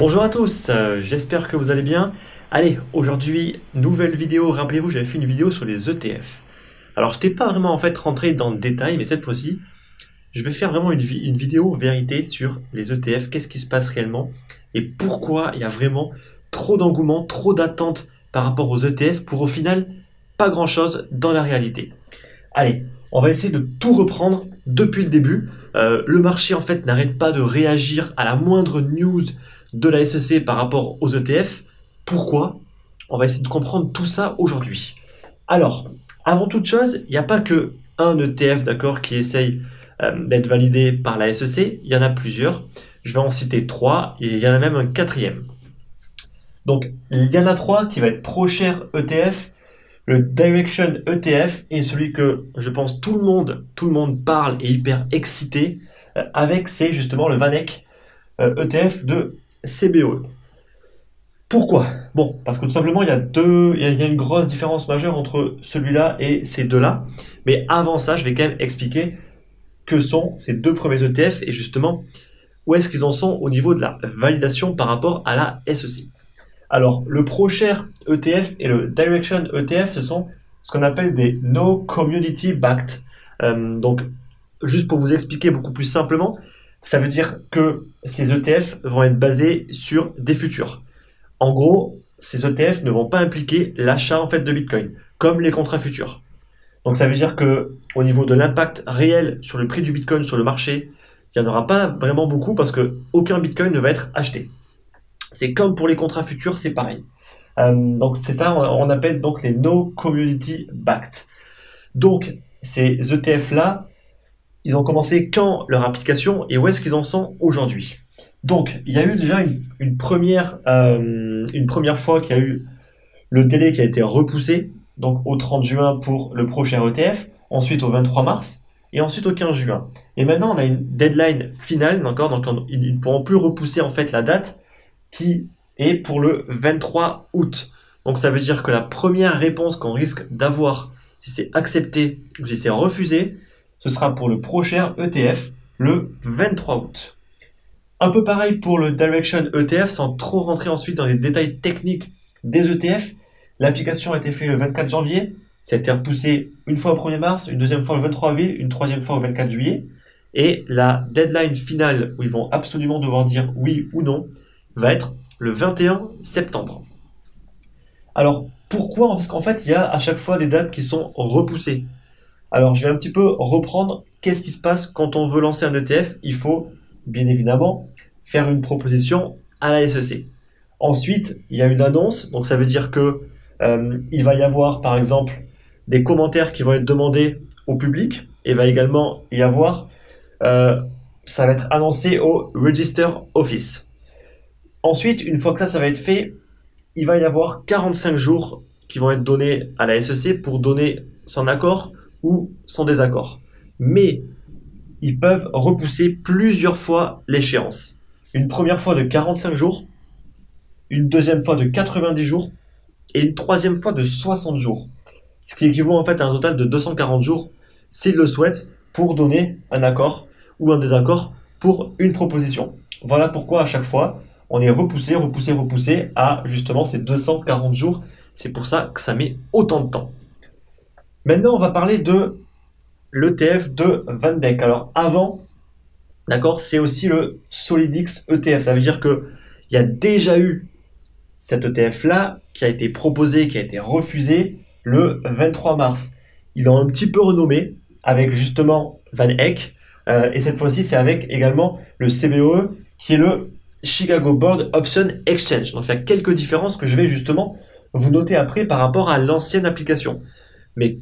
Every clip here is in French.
Bonjour à tous, j'espère que vous allez bien. Allez, aujourd'hui, nouvelle vidéo. Rappelez-vous, j'avais fait une vidéo sur les ETF. Alors, je n'étais pas vraiment en fait rentré dans le détail, mais cette fois-ci, je vais faire vraiment une vidéo vérité sur les ETF, qu'est-ce qui se passe réellement et pourquoi il y a vraiment trop d'engouement, trop d'attentes par rapport aux ETF pour au final pas grand-chose dans la réalité. Allez, on va essayer de tout reprendre depuis le début. Le marché en fait n'arrête pas de réagir à la moindre news de la SEC par rapport aux ETF. Pourquoi? On va essayer de comprendre tout ça aujourd'hui. Alors, avant toute chose, il n'y a pas que un ETF, d'accord, qui essaye d'être validé par la SEC. Il y en a plusieurs. Je vais en citer trois et il y en a même un quatrième. Donc, il y en a trois qui va être ProShare ETF, le Direction ETF et celui que je pense tout le monde parle et hyper excité avec, c'est justement le VanEck ETF de CBOE. Pourquoi? Bon, parce que tout simplement, il y a une grosse différence majeure entre celui-là et ces deux-là. Mais avant ça, je vais quand même expliquer que sont ces deux premiers ETF et justement où est-ce qu'ils en sont au niveau de la validation par rapport à la SEC. Alors, le ProShare ETF et le Direction ETF, ce sont ce qu'on appelle des No Community Backed. Donc, juste pour vous expliquer beaucoup plus simplement, ça veut dire que ces ETF vont être basés sur des futurs. En gros, ces ETF ne vont pas impliquer l'achat en fait de Bitcoin, comme les contrats futurs. Donc, ça veut dire que au niveau de l'impact réel sur le prix du Bitcoin sur le marché, il n'y en aura pas vraiment beaucoup parce que aucun Bitcoin ne va être acheté. C'est comme pour les contrats futurs, c'est pareil. Donc c'est ça, on appelle donc les No Community Backed. Donc ces ETF-là, ils ont commencé quand leur application et où est-ce qu'ils en sont aujourd'hui? Donc il y a eu déjà une première fois qu'il y a eu le délai qui a été repoussé, donc au 30 juin pour le prochain ETF, ensuite au 23 mars et ensuite au 15 juin. Et maintenant on a une deadline finale, d'accord, donc ils ne pourront plus repousser en fait la date qui est pour le 23 août. Donc ça veut dire que la première réponse qu'on risque d'avoir, si c'est accepté ou si c'est refusé, ce sera pour le prochain ETF le 23 août. Un peu pareil pour le Direction ETF, sans trop rentrer ensuite dans les détails techniques des ETF. L'application a été faite le 24 janvier, ça a été repoussé une fois au 1er mars, une deuxième fois le 23 avril, une troisième fois au 24 juillet. Et la deadline finale où ils vont absolument devoir dire oui ou non va être le 21 septembre. Alors, pourquoi? Parce qu'en fait, il y a à chaque fois des dates qui sont repoussées. Alors, je vais un petit peu reprendre qu'est-ce qui se passe quand on veut lancer un ETF. Il faut, bien évidemment, faire une proposition à la SEC. Ensuite, il y a une annonce. Donc, ça veut dire que il va y avoir, par exemple, des commentaires qui vont être demandés au public. Et il va également y avoir, ça va être annoncé au Register Office. Ensuite, une fois que ça va être fait, il va y avoir 45 jours qui vont être donnés à la SEC pour donner son accord ou son désaccord. Mais ils peuvent repousser plusieurs fois l'échéance. Une première fois de 45 jours, une deuxième fois de 90 jours et une troisième fois de 60 jours. Ce qui équivaut en fait à un total de 240 jours s'ils le souhaitent pour donner un accord ou un désaccord pour une proposition. Voilà pourquoi à chaque fois, on est repoussé à justement ces 240 jours. C'est pour ça que ça met autant de temps. Maintenant, on va parler de l'ETF de VanEck. Alors avant, d'accord, c'est aussi le SolidX ETF. Ça veut dire qu'il y a déjà eu cet ETF-là qui a été proposé, qui a été refusé le 23 mars. Ils l'ont un petit peu renommé avec justement VanEck. Et cette fois-ci, c'est avec également le CBOE qui est le Chicago Board Option Exchange. Donc il y a quelques différences que je vais justement vous noter après par rapport à l'ancienne application. Mais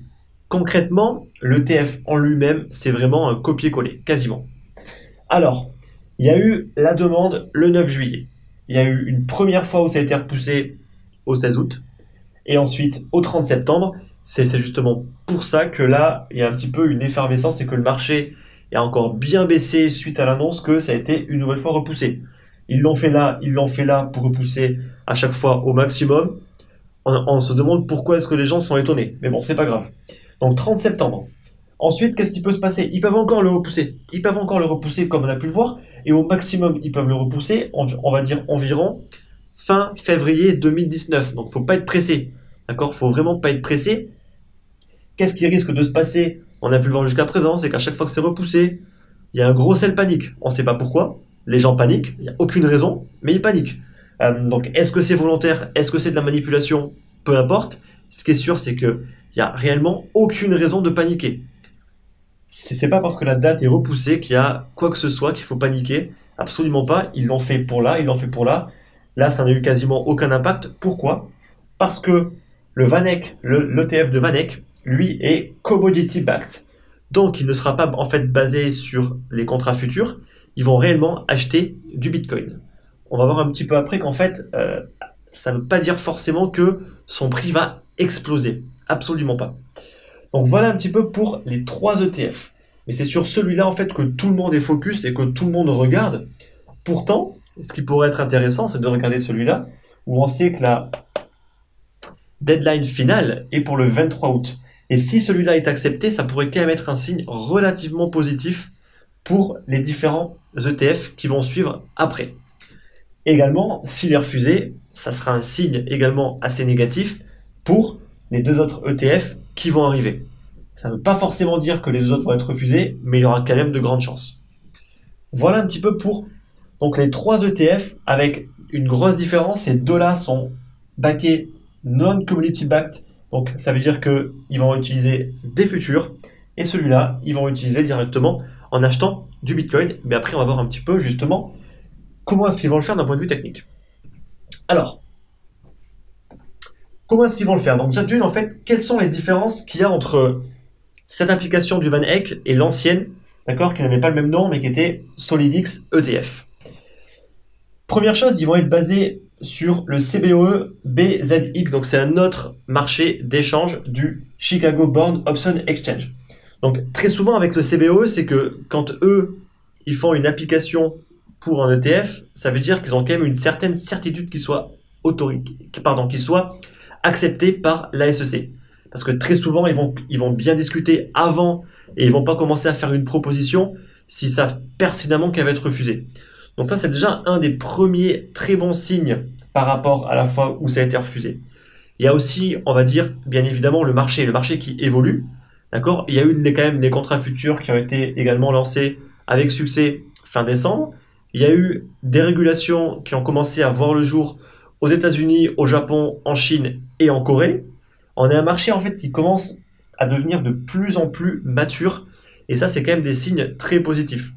concrètement, l'ETF en lui-même, c'est vraiment un copier-coller, quasiment. Alors, il y a eu la demande le 9 juillet. Il y a eu une première fois où ça a été repoussé au 16 août. Et ensuite au 30 septembre. C'est justement pour ça que là, il y a un petit peu une effervescence et que le marché est encore bien baissé suite à l'annonce que ça a été une nouvelle fois repoussé. Ils l'ont fait là pour repousser à chaque fois au maximum. On se demande pourquoi est-ce que les gens sont étonnés. Mais bon, c'est pas grave. Donc 30 septembre. Ensuite, qu'est-ce qui peut se passer? Ils peuvent encore le repousser. Ils peuvent encore le repousser comme on a pu le voir. Et au maximum, ils peuvent le repousser, on va dire environ fin février 2019. Donc, faut pas être pressé. D'accord? Faut vraiment pas être pressé. Qu'est-ce qui risque de se passer? On a pu le voir jusqu'à présent, c'est qu'à chaque fois que c'est repoussé, il y a un gros sell panique. On ne sait pas pourquoi. Les gens paniquent. Il n'y a aucune raison, mais ils paniquent. Donc, est-ce que c'est volontaire? Est-ce que c'est de la manipulation? Peu importe. Ce qui est sûr, c'est qu'il n'y a réellement aucune raison de paniquer. C'est pas parce que la date est repoussée qu'il y a quoi que ce soit qu'il faut paniquer. Absolument pas. Ils l'ont fait pour là, ils l'ont fait pour là. Là, ça n'a eu quasiment aucun impact. Pourquoi? Parce que le VanEck, l'ETF de VanEck, lui est commodity backed. Donc, il ne sera pas en fait basé sur les contrats futurs. Ils vont réellement acheter du Bitcoin. On va voir un petit peu après qu'en fait, ça ne veut pas dire forcément que son prix va exploser. Absolument pas. Donc voilà un petit peu pour les 3 ETF. Mais c'est sur celui-là en fait que tout le monde est focus et que tout le monde regarde. Pourtant, ce qui pourrait être intéressant, c'est de regarder celui-là, où on sait que la deadline finale est pour le 23 août. Et si celui-là est accepté, ça pourrait quand même être un signe relativement positif pour les différents ETF qui vont suivre après. Également, s'il est refusé, ça sera un signe également assez négatif pour les 2 autres ETF qui vont arriver. Ça ne veut pas forcément dire que les 2 autres vont être refusés, mais il y aura quand même de grandes chances. Voilà un petit peu pour donc, les 3 ETF avec une grosse différence. Ces 2-là sont backés non-community backed. Donc ça veut dire qu'ils vont utiliser des futurs. Et celui-là, ils vont utiliser directement en achetant du Bitcoin. Mais après, on va voir un petit peu justement comment est-ce qu'ils vont le faire d'un point de vue technique. Alors, comment est-ce qu'ils vont le faire? Donc déjà d'une, en fait, quelles sont les différences qu'il y a entre cette application du VanEck et l'ancienne, d'accord, qui n'avait pas le même nom, mais qui était SolidX ETF. Première chose, ils vont être basés sur le CBOE BZX, donc c'est un autre marché d'échange du Chicago Board Option Exchange. Donc très souvent avec le CBOE, c'est que quand eux, ils font une application pour un ETF, ça veut dire qu'ils ont quand même une certaine certitude qu'il soit qu'il soit accepté par la SEC. Parce que très souvent, ils vont bien discuter avant et ils vont pas commencer à faire une proposition s'ils savent pertinemment qu'elle va être refusée. Donc ça, c'est déjà un des premiers très bons signes par rapport à la fois où ça a été refusé. Il y a aussi, on va dire, bien évidemment, le marché qui évolue. D'accord? Il y a eu quand même des contrats futurs qui ont été également lancés avec succès fin décembre. Il y a eu des régulations qui ont commencé à voir le jour aux États-Unis, au Japon, en Chine et en Corée. On a un marché en fait qui commence à devenir de plus en plus mature et ça, c'est quand même des signes très positifs.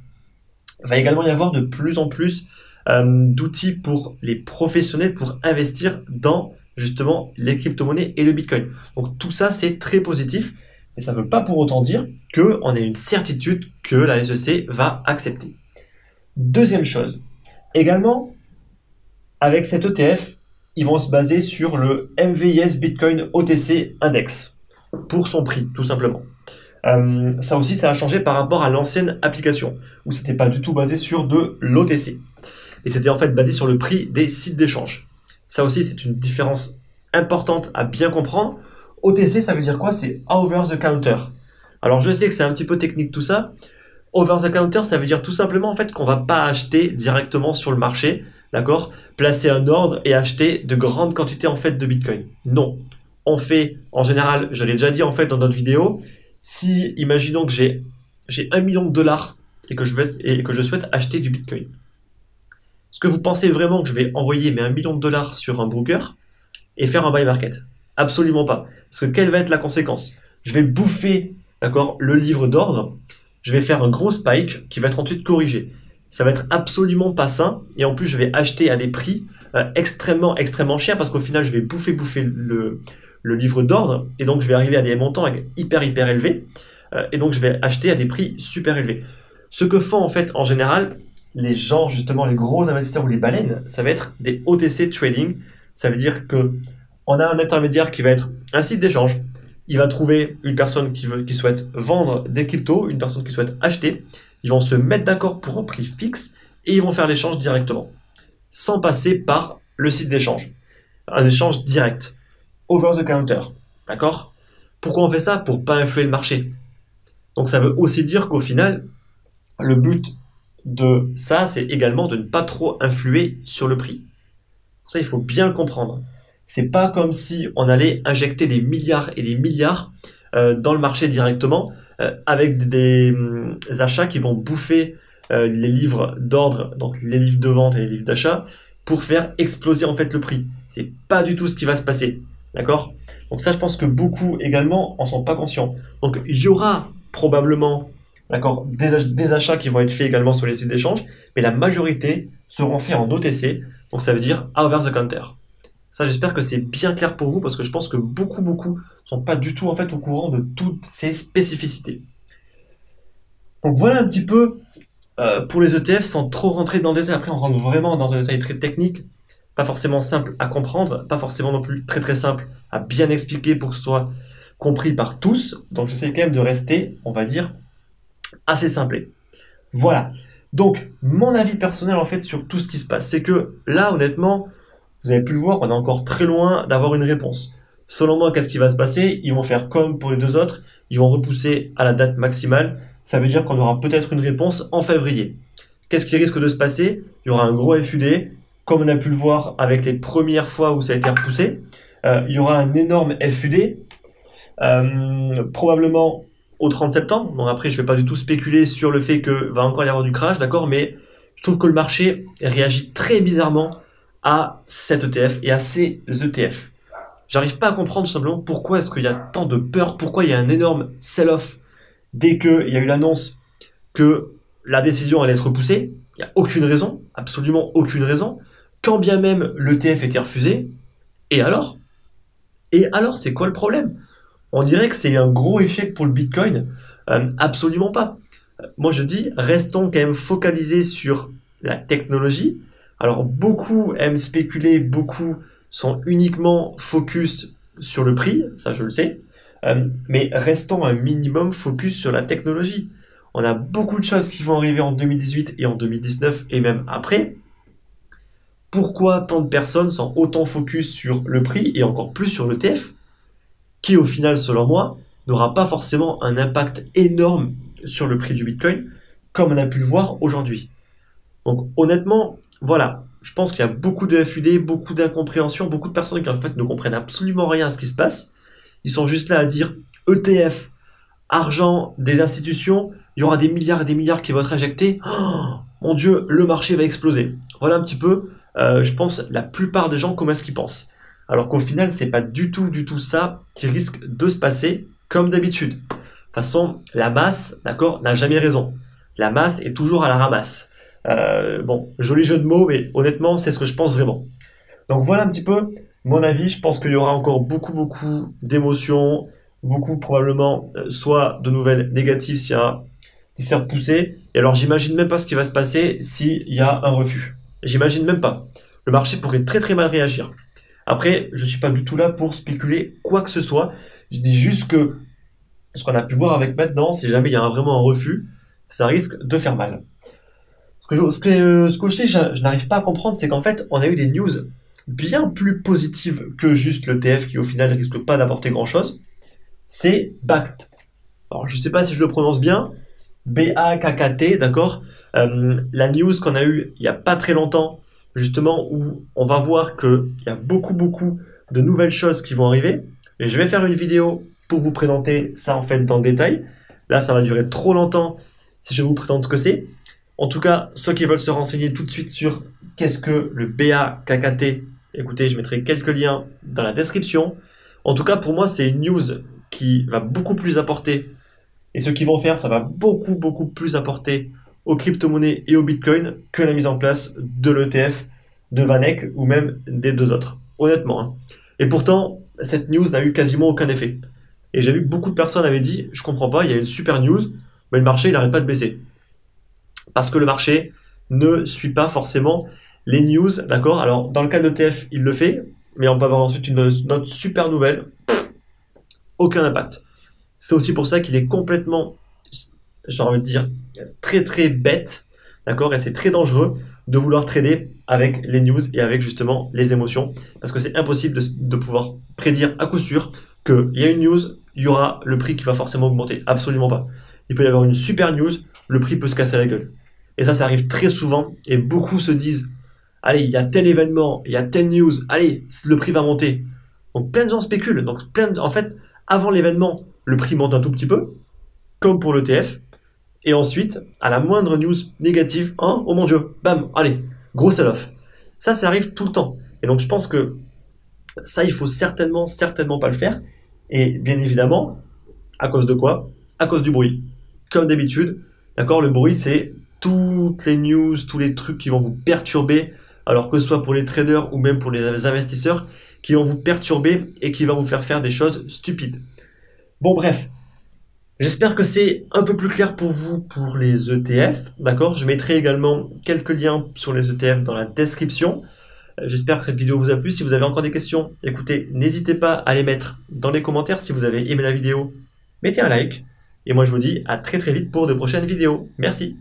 Il va également y avoir de plus en plus d'outils pour les professionnels pour investir dans justement les crypto-monnaies et le Bitcoin. Donc tout ça, c'est très positif. Et ça ne veut pas pour autant dire qu'on a une certitude que la SEC va accepter. Deuxième chose, également, avec cet ETF, ils vont se baser sur le MVIS Bitcoin OTC Index pour son prix, tout simplement. Ça aussi, ça a changé par rapport à l'ancienne application, où c'était pas du tout basé sur de l'OTC. Et c'était en fait basé sur le prix des sites d'échange. Ça aussi, c'est une différence importante à bien comprendre. OTC, ça veut dire quoi? C'est over the counter. Alors je sais que c'est un petit peu technique tout ça. Over the counter, ça veut dire tout simplement en fait qu'on va pas acheter directement sur le marché, d'accord? Placer un ordre et acheter de grandes quantités en fait de Bitcoin. Non. On fait, en général, je l'ai déjà dit en fait dans notre vidéo, si, imaginons que j'ai 1 million de dollars et que je souhaite acheter du Bitcoin. Est-ce que vous pensez vraiment que je vais envoyer mes 1 million de dollars sur un broker et faire un buy market? Absolument pas. Parce que quelle va être la conséquence? Je vais bouffer, d'accord, le livre d'ordre, je vais faire un gros spike qui va être ensuite corrigé. Ça va être absolument pas sain et en plus je vais acheter à des prix extrêmement chers parce qu'au final je vais bouffer le livre d'ordre et donc je vais arriver à des montants hyper élevés et donc je vais acheter à des prix super élevés. Ce que font en fait en général les gens, justement les gros investisseurs ou les baleines, ça va être des OTC trading. Ça veut dire que on a un intermédiaire qui va être un site d'échange. Il va trouver une personne qui souhaite vendre des cryptos, une personne qui souhaite acheter. Ils vont se mettre d'accord pour un prix fixe et ils vont faire l'échange directement, sans passer par le site d'échange. Un échange direct, over the counter. D'accord? Pourquoi on fait ça? Pour pas influer le marché. Donc ça veut aussi dire qu'au final, le but de ça, c'est également de ne pas trop influer sur le prix. Ça, il faut bien le comprendre. C'est pas comme si on allait injecter des milliards et des milliards dans le marché directement avec des achats qui vont bouffer les livres d'ordre, donc les livres de vente et les livres d'achat, pour faire exploser en fait le prix. C'est pas du tout ce qui va se passer. D'accord? Donc ça, je pense que beaucoup également en sont pas conscients. Donc il y aura probablement, d'accord, des achats qui vont être faits également sur les sites d'échange, mais la majorité seront faits en OTC, donc ça veut dire over the counter. Ça, j'espère que c'est bien clair pour vous parce que je pense que beaucoup sont pas du tout en fait au courant de toutes ces spécificités. Donc voilà un petit peu pour les ETF sans trop rentrer dans le détail. Après, on rentre vraiment dans un détail très technique, pas forcément simple à comprendre, pas forcément non plus très simple à bien expliquer pour que ce soit compris par tous. Donc j'essaie quand même de rester, on va dire, assez simplé. Voilà. Donc mon avis personnel en fait sur tout ce qui se passe, c'est que là honnêtement, vous avez pu le voir, on est encore très loin d'avoir une réponse. Selon moi, qu'est-ce qui va se passer? Ils vont faire comme pour les deux autres, ils vont repousser à la date maximale. Ça veut dire qu'on aura peut-être une réponse en février. Qu'est-ce qui risque de se passer? Il y aura un gros FUD, comme on a pu le voir avec les premières fois où ça a été repoussé. Il y aura un énorme FUD, probablement au 30 septembre. Donc après, je ne vais pas du tout spéculer sur le fait que va encore y avoir du crash, d'accord, mais je trouve que le marché réagit très bizarrement à cet ETF et à ces ETF. J'arrive pas à comprendre tout simplement pourquoi est-ce qu'il y a tant de peur, pourquoi il y a un énorme sell-off dès qu'il y a eu l'annonce que la décision allait être repoussée. Il n'y a aucune raison, absolument aucune raison, quand bien même l'ETF était refusé. Et alors, c'est quoi le problème? On dirait que c'est un gros échec pour le Bitcoin. Absolument pas. Moi je dis, restons quand même focalisés sur la technologie. Alors beaucoup aiment spéculer, beaucoup sont uniquement focus sur le prix, ça je le sais, mais restons un minimum focus sur la technologie. On a beaucoup de choses qui vont arriver en 2018 et en 2019 et même après. Pourquoi tant de personnes sont autant focus sur le prix et encore plus sur l'ETF, qui au final, selon moi, n'aura pas forcément un impact énorme sur le prix du Bitcoin, comme on a pu le voir aujourd'hui. Donc honnêtement, voilà, je pense qu'il y a beaucoup de FUD, beaucoup d'incompréhension, beaucoup de personnes qui en fait ne comprennent absolument rien à ce qui se passe. Ils sont juste là à dire ETF, argent des institutions, il y aura des milliards et des milliards qui vont être injectés. Oh, mon Dieu, le marché va exploser. Voilà un petit peu, je pense, la plupart des gens comment est-ce qu'ils pensent. Alors qu'au final, c'est pas du tout ça qui risque de se passer comme d'habitude. De toute façon, la masse, d'accord, n'a jamais raison. La masse est toujours à la ramasse. Bon, joli jeu de mots, mais honnêtement, c'est ce que je pense vraiment. Donc voilà un petit peu mon avis. Je pense qu'il y aura encore beaucoup d'émotions, beaucoup probablement soit de nouvelles négatives si c'est repoussé. Et alors j'imagine même pas ce qui va se passer s'il y a un refus. J'imagine même pas. Le marché pourrait très mal réagir. Après, je suis pas du tout là pour spéculer quoi que ce soit. Je dis juste que ce qu'on a pu voir avec maintenant, si jamais il y a vraiment un refus, ça risque de faire mal. Ce que je n'arrive pas à comprendre, c'est qu'en fait, on a eu des news bien plus positives que juste l'ETF qui au final ne risque pas d'apporter grand chose. C'est BACT. Alors, je sais pas si je le prononce bien. BAKKT, d'accord. La news qu'on a eue il y a pas très longtemps, justement, où on va voir qu'il y a beaucoup de nouvelles choses qui vont arriver. Et je vais faire une vidéo pour vous présenter ça en fait dans le détail. Là, ça va durer trop longtemps si je vous présente ce que c'est. En tout cas, ceux qui veulent se renseigner tout de suite sur qu'est-ce que le BAKKT, écoutez, je mettrai quelques liens dans la description. En tout cas, pour moi, c'est une news qui va beaucoup plus apporter. Et ce qu'ils vont faire, ça va beaucoup plus apporter aux crypto-monnaies et au Bitcoin que la mise en place de l'ETF, de Vanek ou même des deux autres. Honnêtement. Hein. Et pourtant, cette news n'a eu quasiment aucun effet. Et j'ai vu que beaucoup de personnes avaient dit, je comprends pas, il y a une super news, mais le marché, il n'arrête pas de baisser. Parce que le marché ne suit pas forcément les news, d'accord? Alors, dans le cas de l'ETF, il le fait, mais on peut avoir ensuite une autre super nouvelle. Aucun impact. C'est aussi pour ça qu'il est complètement, j'ai envie de dire, très bête, d'accord? Et c'est très dangereux de vouloir trader avec les news et avec justement les émotions, parce que c'est impossible de pouvoir prédire à coup sûr qu'il y a une news, il y aura le prix qui va forcément augmenter. Absolument pas. il peut y avoir une super news, le prix peut se casser la gueule. Et ça arrive très souvent, et beaucoup se disent, allez, il y a tel événement, il y a telle news, allez, le prix va monter. Donc plein de gens spéculent. Donc en fait, avant l'événement, le prix monte un tout petit peu, comme pour l'ETF. Et ensuite, à la moindre news négative, hein, oh mon dieu, bam, allez, gros sell-off. Ça arrive tout le temps. Et donc je pense que ça, il faut certainement pas le faire. Et bien évidemment, à cause de quoi? À cause du bruit. Comme d'habitude, d'accord, le bruit, c'est toutes les news, tous les trucs qui vont vous perturber, alors que ce soit pour les traders ou même pour les investisseurs, qui vont vous perturber et qui vont vous faire des choses stupides. Bon, bref. J'espère que c'est un peu plus clair pour vous pour les ETF, d'accord? Je mettrai également quelques liens sur les ETF dans la description. J'espère que cette vidéo vous a plu. Si vous avez encore des questions, écoutez, n'hésitez pas à les mettre dans les commentaires. Si vous avez aimé la vidéo, mettez un like. Et moi, je vous dis à très vite pour de prochaines vidéos. Merci.